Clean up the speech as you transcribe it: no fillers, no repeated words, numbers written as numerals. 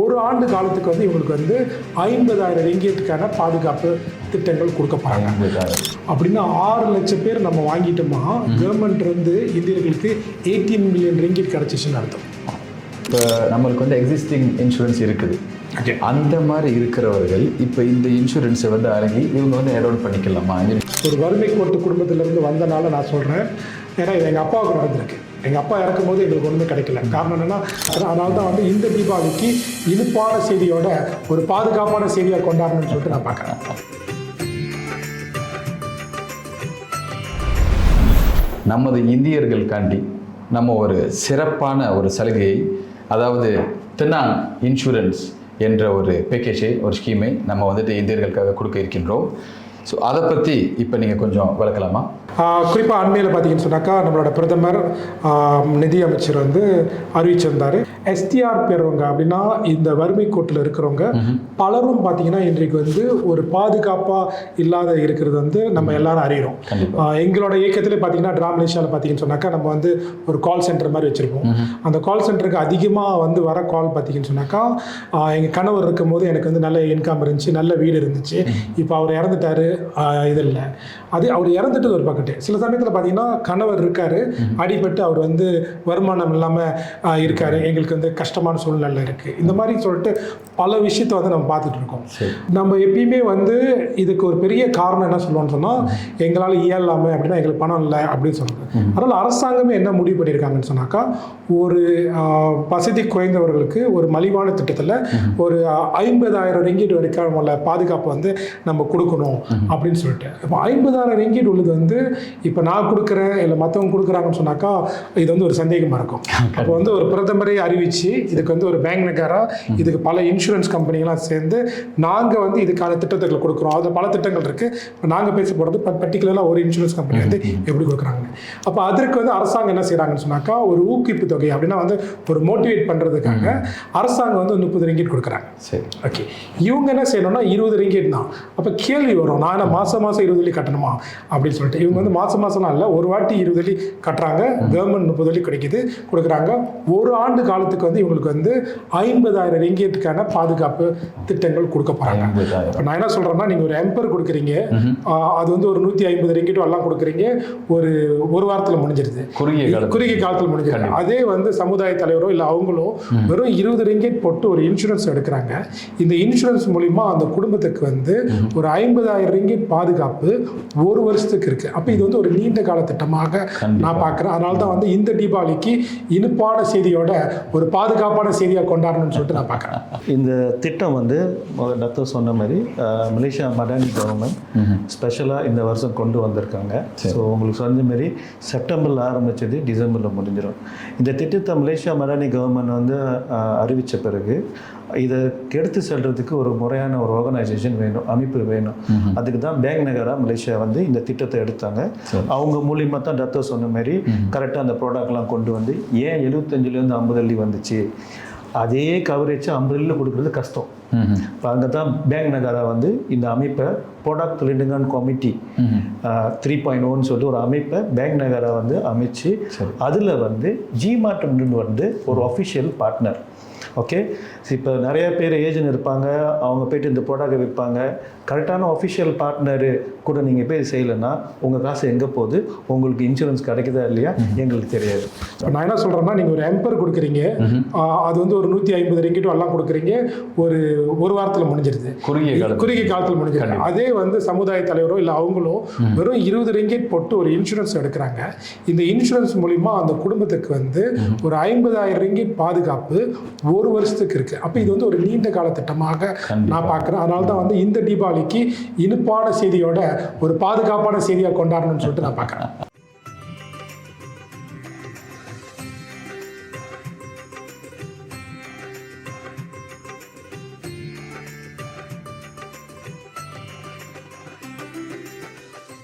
ஒரு ஆண்டு காலத்துக்கு வந்து இவங்களுக்கு வந்து 50,000 ரிங்கேட்டுக்கான பாதுகாப்பு திட்டங்கள் கொடுக்கப்படுறாங்க. அப்படின்னா 6 லட்சம் பேர் நம்ம வாங்கிட்டோமா, கவர்மெண்ட் வந்து இந்தியர்களுக்கு 18 மில்லியன் ரிங்கேட் கிடச்சிச்சுன்னு அர்த்தம். இப்போ நம்மளுக்கு வந்து எக்ஸிஸ்டிங் இன்சூரன்ஸ் இருக்குது. அந்த மாதிரி இருக்கிறவர்கள் இப்போ இந்த இன்சூரன்ஸை வந்து அடங்கி இவங்க வந்து என்ரோல் பண்ணிக்கலாமா? ஒரு வறுமை கோட்டு குடும்பத்திலேருந்து வந்தனால நான் சொல்கிறேன். ஏன்னா இது எங்கள் அப்பாவுக்கு நடந்திருக்கு. எங்கள் அப்பா இறக்கும்போது எங்களுக்கு ஒன்றுமே கிடைக்கல. காரணம் என்னென்னா, அதனால தான் வந்து இந்த தீபாவளிக்கு இனிப்பான செய்தியோட ஒரு பாதுகாப்பான செய்தியாக கொண்டாடணும்னு சொல்லிட்டு நான் பார்க்குறேன். நமது இந்தியர்களுக்காண்டி நம்ம ஒரு சிறப்பான ஒரு சலுகையை, அதாவது தென்னாங் இன்சூரன்ஸ் என்ற ஒரு பேக்கேஜை, ஒரு ஸ்கீமை நம்ம வந்துட்டு இந்தியர்களுக்காக கொடுக்க இருக்கின்றோம். ஸோ அதை பற்றி இப்போ நீங்கள் கொஞ்சம் விளக்கலாமா? குறிப்பாக அண்மையில் பார்த்தீங்கன்னு சொன்னாக்கா, நம்மளோட பிரதமர் நிதி அமைச்சர் வந்து அறிவிச்சிருந்தார். எஸ்டிஆர் பெறவங்க அப்படின்னா இந்த வறுமை கோட்டில் இருக்கிறவங்க பலரும் பார்த்தீங்கன்னா இன்றைக்கு வந்து ஒரு பாதுகாப்பாக இல்லாத இருக்கிறது வந்து நம்ம எல்லாரும் அறிகிறோம். எங்களோட இயக்கத்தில் பார்த்தீங்கன்னா மலேசியாவில் பார்த்தீங்கன்னு சொன்னாக்கா, நம்ம வந்து ஒரு கால் சென்டர் மாதிரி வச்சுருப்போம். அந்த கால் சென்டருக்கு அதிகமாக வந்து வர கால் பார்த்தீங்கன்னு சொன்னாக்கா, எங்கள் கணவர் இருக்கும் போது எனக்கு வந்து நல்ல இன்கம் இருந்துச்சு, நல்ல வீடு இருந்துச்சு, இப்போ அவர் இறந்துட்டாரு, இது இல்லை. அது அவர் இறந்துட்டு ஒரு பக்கத்து. சில சமயத்தில் பார்த்தீங்கன்னா கணவர் இருக்காரு, அடிபட்டு அவர் வந்து வருமானம் இல்லாமல் இருக்காரு, எங்களுக்கு வந்து கஷ்டமான சூழ்நிலை இருக்குது. இந்த மாதிரி சொல்லிட்டு பல விஷயத்தை வந்து நம்ம பார்த்துட்டு இருக்கோம். நம்ம எப்பயுமே வந்து இதுக்கு ஒரு பெரிய காரணம் என்ன சொல்லுவோம்னு சொன்னால், எங்களால் இயலாமல் அப்படின்னா எங்களுக்கு பணம் இல்லை அப்படின்னு சொல்லுவாங்க. அதனால் அரசாங்கமே என்ன முடிவு பண்ணியிருக்காங்கன்னு சொன்னாக்கா, ஒரு வசதி குறைந்தவர்களுக்கு ஒரு மலிவான திட்டத்தில் ஒரு 50,000 ரிங்கீட் வரைக்கும் உள்ள பாதுகாப்பு வந்து நம்ம கொடுக்கணும் அப்படின்னு சொல்லிட்டு. இப்போ 50,000 ரிங்கீட் உள்ளது வந்து இப்போ நான் கொடுக்குறேன் இல்லை மற்றவங்க கொடுக்குறாங்கன்னு சொன்னாக்கா, இது வந்து ஒரு சந்தேகமாக இருக்கும். அப்போ வந்து ஒரு பிரதமரை அறிவித்து இதுக்கு வந்து ஒரு பேங்க் நகரா இதுக்கு பல இன்சூரன்ஸ் கம்பெனிகளாம் சேர்ந்து நாங்கள் வந்து இதுக்கான திட்டத்துக்களை கொடுக்குறோம். அதில் பல திட்டங்கள் இருக்குது. இப்போ நாங்கள் பேச போகிறது பர்டிகுலராக ஒரு இன்சூரன்ஸ் கம்பெனி வந்து எப்படி கொடுக்குறாங்க. அப்போ அதற்கு வந்து அரசாங்கம் என்ன செய்கிறாங்கன்னு சொன்னாக்கா, ஒரு ஊக்குவிப்பு தொகை அப்படின்னா வந்து ஒரு மோட்டிவேட் பண்ணுறதுக்காக அரசாங்கம் வந்து 30 ரிங்கீட் கொடுக்குறாங்க. சரி, ஓகே. இவங்க என்ன செய்யணும்னா 20 ரிங்கீட் தான். அப்போ கேள்வி வரும், நான் என்ன மாதம் 20 வெள்ளி கட்டணுமா அப்படின்னு சொல்லிட்டு. இவங்க வந்து மாதம்லாம் இல்லை, ஒரு வாட்டி 20 வெள்ளி கட்டுறாங்க, கவர்மெண்ட் 30 வெள்ளி கொடுக்குறாங்க. ஒரு ஆண்டு காலத்துக்கு வந்து இவங்களுக்கு வந்து 50,000 ரிங்கேட்டுக்கான பாதுகாப்பு திட்டங்கள் கொடுக்க போகிறாங்க. நான் என்ன சொல்கிறேன்னா, நீங்கள் ஒரு எம்பர் கொடுக்குறீங்க, அது வந்து ஒரு 150 ரிங்கேட்டோ எல்லாம் கொடுக்குறீங்க, ஒரு வாரத்தில் முடிஞ்சிருது, குறுகிய காலத்தில் முடிஞ்சிருது. அதே வந்து சமுதாய தலைவரோ இல்லை அவங்களோ வெறும் 20 ரிங்கேட் போட்டு ஒரு இன்சூரன்ஸ் எடுக்கிறாங்க. இந்த இன்சூரன்ஸ் மூலிமா அந்த குடும்பத்துக்கு வந்து ஒரு 50,000 ரிங்கேட் பாதுகாப்பு ஒரு வருஷத்துக்கு இருக்குது. அப்போ இது வந்து ஒரு நீண்ட கால திட்டமாக நான் பார்க்குறேன். அதனால தான் வந்து இந்த தீபாவளிக்கு இனிப்பான செய்தியோட ஒரு பாதுகாப்பான செய்தியாக கொண்டாடணும்னு சொல்லிட்டு நான் பார்க்குறேன். இந்த திட்டம் வந்து டாக்டர் சொன்ன மாதிரி மலேசியா மடானி கவர்மெண்ட் ஸ்பெஷலாக இந்த வருஷம் கொண்டு வந்திருக்காங்க. ஸோ உங்களுக்கு சொன்ன மாதிரி செப்டம்பரில் ஆரம்பித்தது டிசம்பரில் முடிஞ்சிடும். இந்த திட்டத்தை மலேசியா மடானி கவர்மெண்ட் வந்து அறிவித்த பிறகு இதை எடுத்து செல்றதுக்கு ஒரு முறையான ஒரு ஆர்கனைசேஷன் வேணும், அமைப்பு வேணும். அதுக்கு தான் பேங்க் நகரா மலேசியா வந்து இந்த திட்டத்தை எடுத்தாங்க. அவங்க மூலியமாக தான் டாக்டர் சொன்ன மாதிரி கரெக்டாக அந்த ப்ராடக்ட்லாம் கொண்டு வந்து, ஏன் 75லேருந்து 50 வெள்ளி வந்துச்சு, அதே கவரேஜ் 50 வெள்ளியில் கொடுக்குறது கஷ்டம். இப்போ அங்கே தான் பேங்க் நகரா வந்து இந்த அமைப்பை ப்ராடக்ட் லிண்டிங் கமிட்டி 3.1 சொல்லிட்டு ஒரு அமைப்பை பேங்க் நகரா வந்து அமைச்சு, அதில் வந்து ஜிமார்ட் வந்து ஒரு அஃபிஷியல் பார்ட்னர். ஓகே, இப்போ நிறைய பேர் ஏஜென்ட் இருப்பாங்க, அவங்க போய்ட்டு இந்த ப்ராடக்டை விற்பாங்க. கரெக்டான அஃபிஷியல் பார்ட்னரு கூட நீங்கள் போய் செய்யலைன்னா உங்கள் காசு எங்கே போகுது, உங்களுக்கு இன்சூரன்ஸ் கிடைக்குதா இல்லையா எங்களுக்கு தெரியாது. இப்போ நான் என்ன சொல்கிறேன்னா, நீங்கள் ஒரு எம்பர் கொடுக்குறீங்க, அது வந்து ஒரு 150 ரிங்கீட்டோ எல்லாம் கொடுக்குறீங்க, ஒரு வாரத்தில் முடிஞ்சிருது, குறுகிய காலத்தில் முடிஞ்சிருது. அதே வந்து சமுதாய தலைவரோ இல்லை அவங்களோ வெறும் 20 ரிங்கீட் போட்டு ஒரு இன்சூரன்ஸ் எடுக்கிறாங்க. இந்த இன்சூரன்ஸ் மூலிமா அந்த குடும்பத்துக்கு வந்து ஒரு 50,000 ரிங்கீட் பாதுகாப்பு ஒரு வருஷத்துக்கு இருக்குது. அப்போ இது வந்து ஒரு நீண்ட கால திட்டமாக நான் பார்க்குறேன். அதனால தான் வந்து இந்த தீபாவளிக்கு இனிப்பான செய்தியோட ஒரு பாதுகாப்பான செய்தியாக கொண்டாடணும்னு சொல்லிட்டு நான் பார்க்குறேன்.